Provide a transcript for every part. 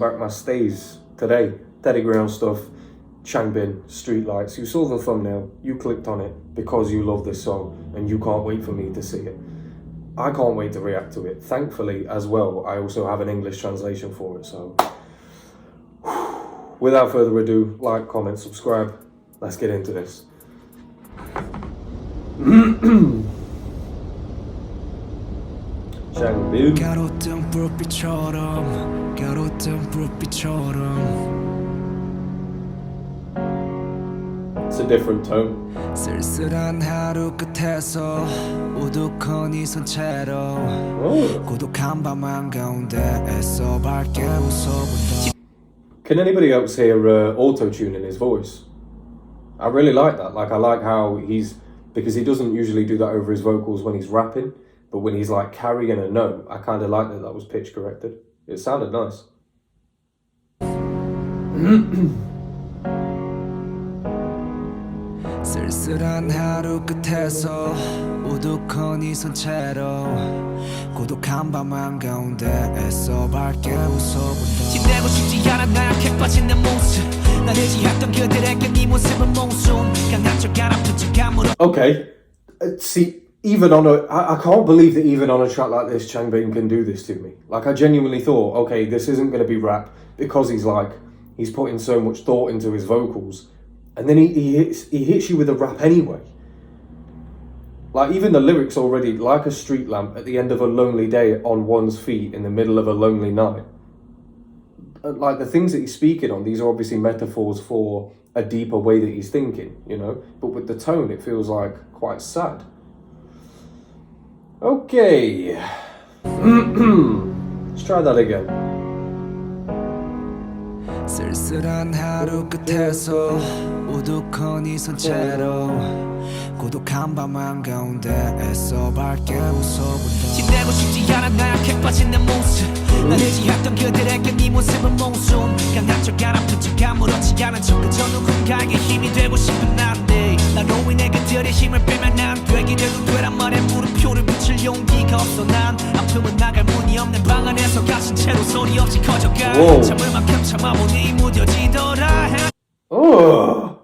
back my stays today. TeddyGreyOnStuff, Changbin, Streetlights. You saw the thumbnail, you clicked on it because you love this song and you can't wait for me to see it. I can't wait to react to it. Thankfully, as well, I also have an English translation for it, so... Without further ado, like, comment, subscribe. Let's get into this. Changbin. It's a different tone. 쓸쓸한 하루 끝에서 우두커니 손채로 고독한 밤 한가운데 애써 밝게 웃어본다. Can anybody else hear auto-tune in his voice? I really like that. Like, I like how because he doesn't usually do that over his vocals when he's rapping, but when he's like carrying a note, I kind of like that was pitch corrected. It sounded nice. 쓸쓸한 하루 끝에서 우두커니 손채로 고독한 밤 한가운데 애써 밝게 웃어본다. 지내고 싶지 않아 나약해 빠진 내 모습 날 의지했던 그들에게 네 모습은 몽순 강한 척 안 아픈 척 아무런. Okay, see, even on I can't believe that even on a track like this, Changbin can do this to me. Like, I genuinely thought, okay, this isn't going to be rap because he's putting so much thought into his vocals. And then he hits you with a rap anyway. Like, even the lyrics already, like a street lamp at the end of a lonely day on one's feet in the middle of a lonely night. Like, the things that he's speaking on, these are obviously metaphors for a deeper way that he's thinking, you know? But with the tone, it feels like quite sad. Okay. Let's try that again. 쓸쓸한 하루 끝에서 우두커니 손채로 고독한 밤 한가운데 애써 밝게 웃어본다. 지내고 싶지 않아 나약해 빠진 내 모습 날 의지했던 그들에게 네 모습은 몽순 강한 척 안 아픈 척 아무렇지 않은 척 그저 누군가에게 힘이 되고 싶은 난데 나로 인해 그들의 힘을 빼면 안 되기라도 되란 말에 물음표를 붙일 용기가 없어 난 아픔은 나갈 문이 없는 방 안에서 갇힌 채로 소리 없이 커져가 참을 만큼 참아보니 무뎌지더라. Oh,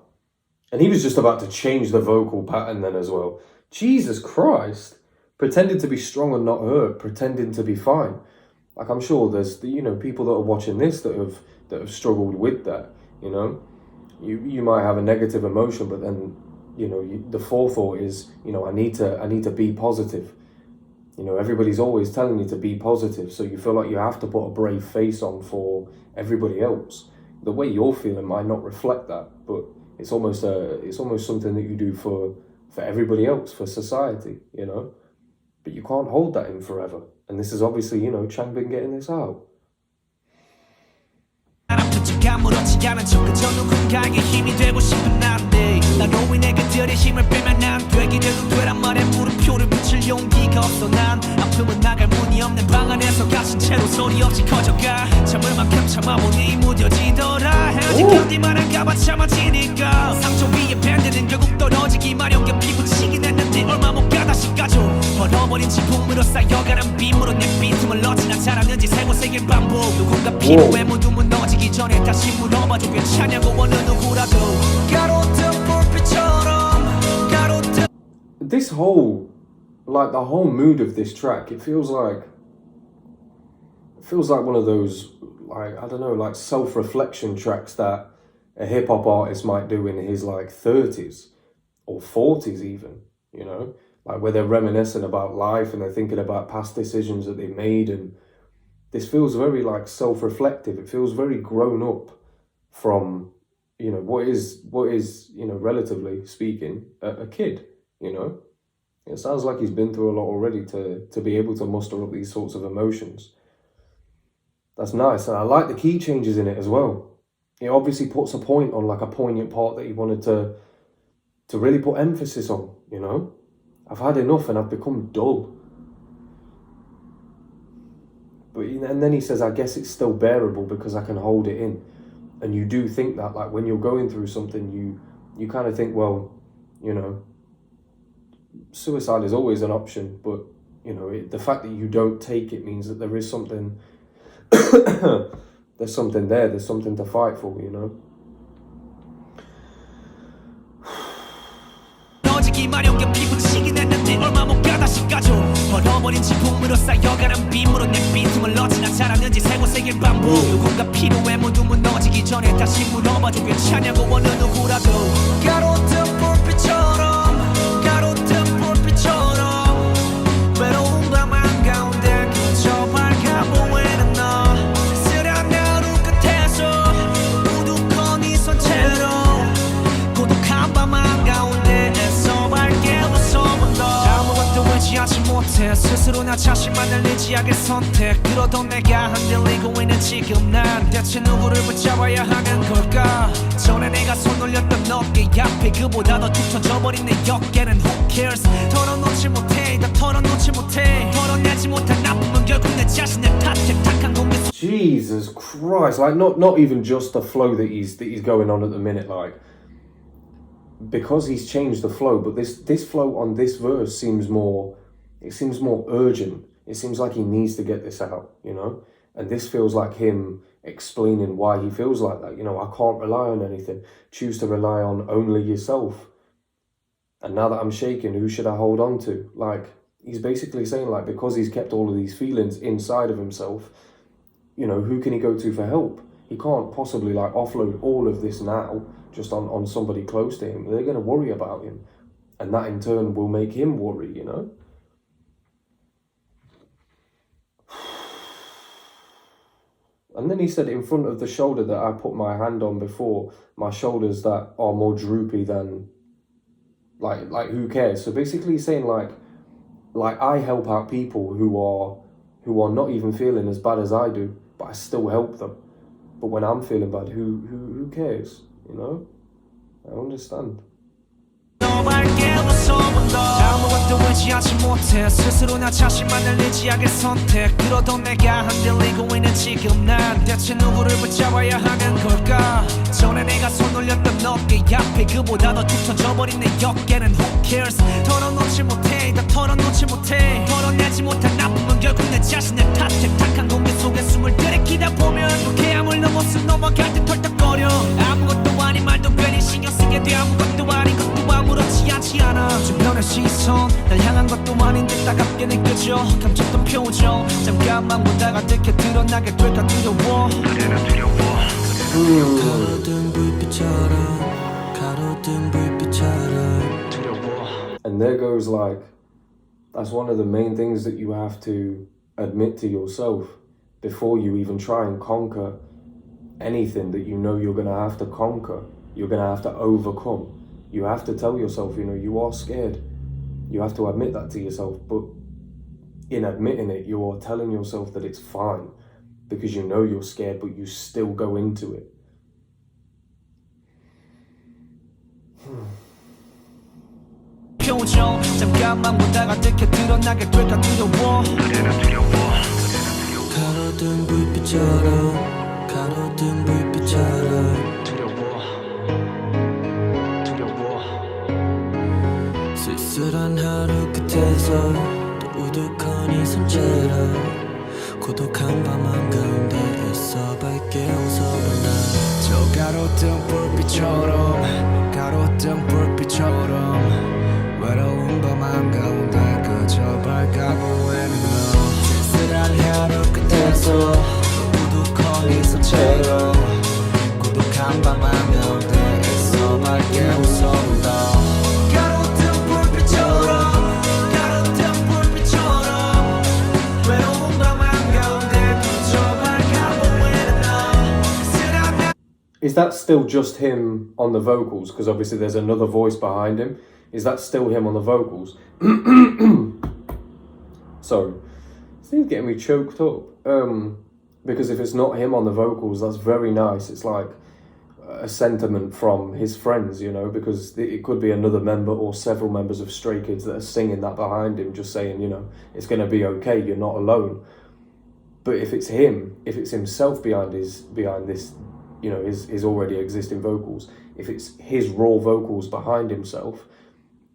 and he was just about to change the vocal pattern then as well. Jesus Christ. Pretending to be strong and not hurt, pretending to be fine. Like, I'm sure there's people that are watching this that have struggled with that. You know, you might have a negative emotion, but then the forethought is I need to be positive. Everybody's always telling you to be positive, so you feel like you have to put a brave face on for everybody else. The way you're feeling might not reflect that, but it's almost something that you do for everybody else, for society, But you can't hold that in forever. And this is obviously, Changbin getting this out. 아무렇지 않은 척 그저 누군가에게 힘이 되고 싶은 난데 나로 인해 그들의 힘을 빼면 안 되기라도 되란 말에 물음표를 붙일 용기가 없어 난 아픔은 나갈 문이 없는 방 안에서 갇힌 채로 소리 없이 커져가 참을 만큼 참아보니 무뎌지더라 헤어진 견디만 할까봐 참아지니까 상처 위에 밴드는 결국 떨어지기 마련 겹이 붙이긴 했는데 얼마 못 가 다시 가져 벌어버린 지붕으로 쌓여가는 빔으로 내 빈틈을 넣지나 잘하는지 세고세길 반복 누군가 피부에 모두 무너지기 전에 다시 물어봐도 괜찮냐고 어느 누구라도 가로등 불빛처럼 가로등. This whole, like the whole mood of this track, it feels like one of those, like, I don't know, like self-reflection tracks that a hip-hop artist might do in his like 30s or 40s even, like where they're reminiscing about life and they're thinking about past decisions that they made. And this feels very like self-reflective. It feels very grown up from, what is, relatively speaking, a kid, It sounds like he's been through a lot already to be able to muster up these sorts of emotions. That's nice. And I like the key changes in it as well. It obviously puts a point on, like a poignant part that he wanted to really put emphasis on, I've had enough and I've become dull. But and then he says, I guess it's still bearable because I can hold it in. And you do think that, like, when you're going through something, you kind of think, well, suicide is always an option, but the fact that you don't take it means that there is something there's something there. There's something to fight for, you know. 꺼지기 마련견 피부치긴 했는데 얼마 못 가 다시 가져 벌어버린 지붕으로 쌓여가는 빔으로 내 빈틈을 넣지나 잘하는지 세고세길 반복 누군가 필요해 모두 무너지기 전에 다시 물어봐도 괜찮냐고 어느 누구라도 가로등 불빛처럼 가로등 불빛처럼 외로운 밤 한가운데 그저 밝아 보이는 너 쓸쓸한 하루 끝에서 우두커니 선 채로 고독한 밤 한가운데 하지 못해 스스로 나 자신만을 의지하게 선택 그러던 내가 흔들리고 있는 지금 난 대체 누구를 붙잡아야 하는 걸까 전에 내가 손 올렸던 어깨 앞에 그보다 더 툭 터져버린 내 어깨는 who cares 털어놓지 못해 다 털어놓지 못해 털어내지 못한 아픔은 결국 내 자신을 탓해 탁한 공기 Jesus Christ, like not even just the flow that he's going on at the minute, like, because he's changed the flow, but this flow on this verse seems more urgent. It seems like he needs to get this out, you know? And this feels like him explaining why he feels like that. You know, I can't rely on anything. Choose to rely on only yourself. And now that I'm shaking, who should I hold on to? Like, he's basically saying, like, because he's kept all of these feelings inside of himself, you know, who can he go to for help? He can't possibly, like, offload all of this now just on somebody close to him. They're going to worry about him. And that in turn will make him worry, you know? And then he said, in front of the shoulder that I put my hand on before, my shoulders that are more droopy than, like who cares? So basically he's saying, like I help out people who are not even feeling as bad as I do, but I still help them. But when I'm feeling bad, who cares? You know? I understand. 아무것도 의지하지 못해 스스로 나 자신만을 의지하게 선택 그러던 내가 흔들리고 있는 지금 난 대체 누구를 붙잡아야 하는 걸까 전에 내가 손 올렸던 어깨 앞에 그보다 더 툭 터져버린 내 어깨는 who cares 털어놓지 못해 다 털어놓지 못해 털어내지 못한 아픔은 결국 내 자신을 탓해 탁한 공기 속에 숨을 들이키다 보면 유쾌함을 넘어서 넘어갈 듯 털떡거려 아무것도 아닌 말도 괜히 신경 쓰게 돼 아무것도 아닌 것도 아무렇지 않지 않아 주변의 시선 날 향한 것도 아닌 듯 따갑게 느껴져 감췄던 표정 잠깐만 보다가 들켜 드러나게 될까 두려워 그래나 두려워 가로등 불빛처럼 가로등 불빛처럼 두려워 And there goes, like, that's one of the main things that you have to admit to yourself before you even try and conquer anything that you know you're going to have to conquer, you're going to have to overcome. You have to tell yourself, you know, you are scared. You have to admit that to yourself. But in admitting it, you're telling yourself that it's fine because you know you're scared, but you still go into it. 표정 잠깐만 보다가 들켜 드러나게 될까 두려워 그래나 두려워 가로등 불빛처럼 가로등 불빛처럼 두려워 쓸쓸한 하루 끝에서 또 우두커니 손채로 고독한 밤 한가운데 애써 밝게 웃어본다 저 가로등 불빛처럼 가로등 불빛처럼 외로운 밤 한가운데 그저 밝아 보이는 너 쓸쓸한 하루 끝에서 우두커니 손채로 고독한 밤 한가운데 애써 밝게 웃어본다 가로등 불빛처럼 가로등 불빛처럼 외로운 밤 한가운데 그저 밝아 보이는 너 쓸쓸한 Is that still just him on the vocals? Because obviously there's another voice behind him. Is that still him on the vocals? Sorry. This thing's getting me choked up. Because if it's not him on the vocals, that's very nice. It's like a sentiment from his friends, you know, because it could be another member or several members of Stray Kids that are singing that behind him, just saying, you know, it's going to be okay, you're not alone. But if it's him, if it's himself behind this, you know, his already existing vocals, if it's his raw vocals behind himself,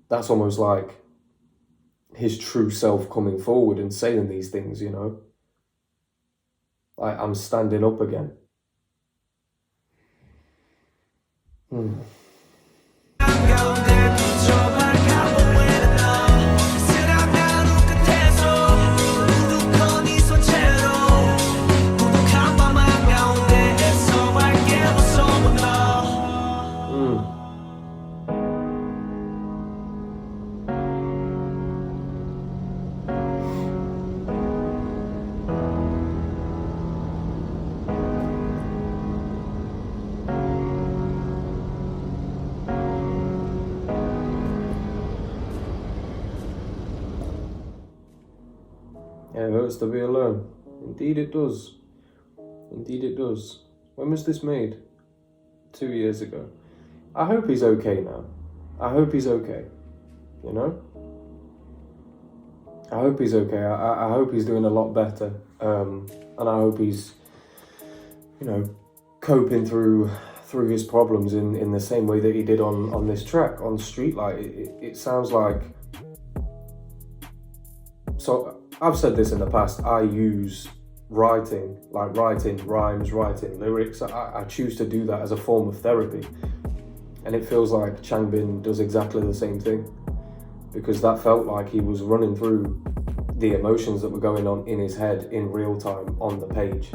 that's almost like his true self coming forward and saying these things, you know. Like, I'm standing up again. Yeah, it hurts to be alone. Indeed it does. Indeed it does. When was this made? 2 years ago. I hope he's okay now. I hope he's okay. You know? I hope he's okay. I hope he's doing a lot better. And I hope he's, you know, coping through his problems in the same way that he did on this track, on Streetlight. It sounds like... So, I've said this in the past, I use writing rhymes, writing lyrics. I choose to do that as a form of therapy. And it feels like Changbin does exactly the same thing. Because that felt like he was running through the emotions that were going on in his head in real time on the page.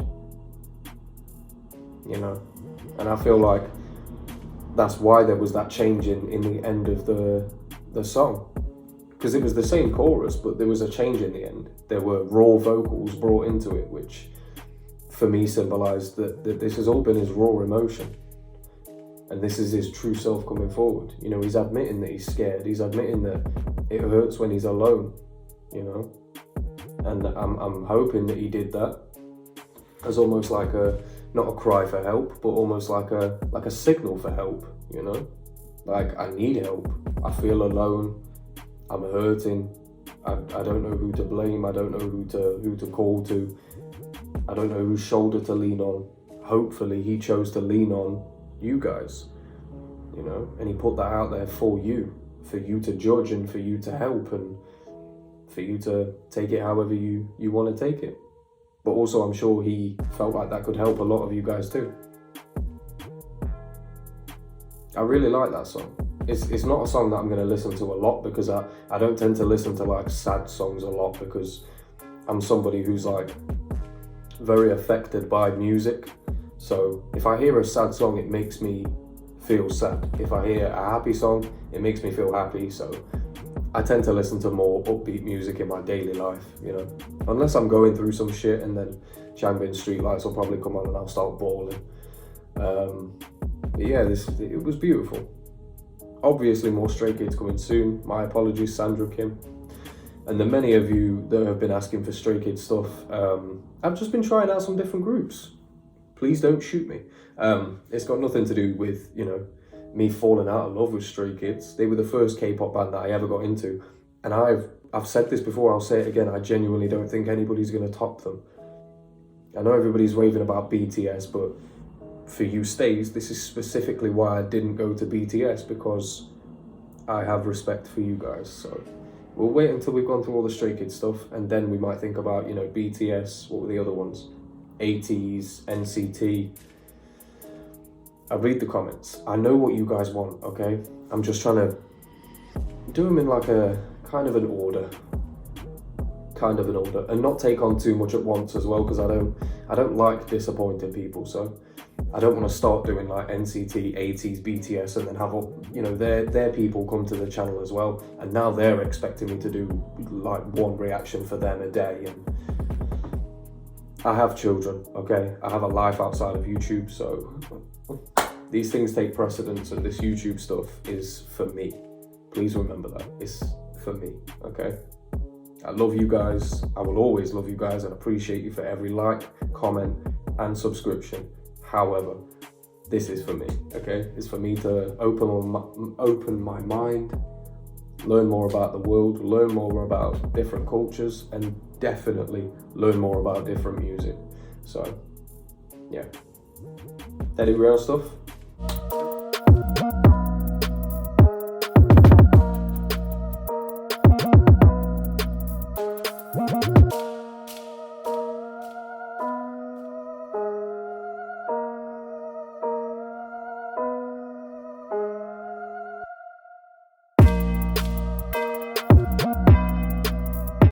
You know? And I feel like that's why there was that change in the end of the song. Because it was the same chorus, but there was a change in the end. There were raw vocals brought into it, which for me symbolized that this has all been his raw emotion. And this is his true self coming forward. You know, he's admitting that he's scared. He's admitting that it hurts when he's alone, you know? And I'm hoping that he did that as almost like not a cry for help, but almost like a signal for help, you know? Like, I need help. I feel alone. I'm hurting. I don't know who to blame. I don't know who to call to. I don't know whose shoulder to lean on. Hopefully he chose to lean on you guys, you know, and he put that out there for you to judge and for you to help and for you to take it however you want to take it. But also I'm sure he felt like that could help a lot of you guys too. I really like that song. It's not a song that I'm going to listen to a lot because I don't tend to listen to like sad songs a lot because I'm somebody who's like very affected by music. So if I hear a sad song, it makes me feel sad. If I hear a happy song, it makes me feel happy. So I tend to listen to more upbeat music in my daily life, you know, unless I'm going through some shit, and then Changbin Streetlights will probably come on and I'll start bawling. But yeah, it was beautiful. Obviously more Stray Kids coming soon. My apologies, Sandra Kim. And the many of you that have been asking for Stray Kids stuff, I've just been trying out some different groups. Please don't shoot me. It's got nothing to do with, you know, me falling out of love with Stray Kids. They were the first K-pop band that I ever got into. And I've said this before, I'll say it again, I genuinely don't think anybody's going to top them. I know everybody's raving about BTS, but for you stays, this is specifically why I didn't go to BTS, because I have respect for you guys. So we'll wait until we've gone through all the Stray Kids stuff, and then we might think about, you know, BTS, what were the other ones? 80s, NCT. I read the comments. I know what you guys want, okay? I'm just trying to do them in like a kind of an order, and not take on too much at once as well, because I don't like disappointing people. So I don't want to start doing like NCT, 80s, BTS, and then have all, you know, their people come to the channel as well, and now they're expecting me to do like one reaction for them a day. And I have children, okay? I have a life outside of YouTube, so these things take precedence, and this YouTube stuff is for me. Please remember that. It's for me, okay? I love you guys. I will always love you guys and appreciate you for every like, comment, and subscription. However, this is for me, okay? It's for me to open my mind, learn more about the world, learn more about different cultures, and definitely learn more about different music. So, yeah. TeddyGreyOnStuff.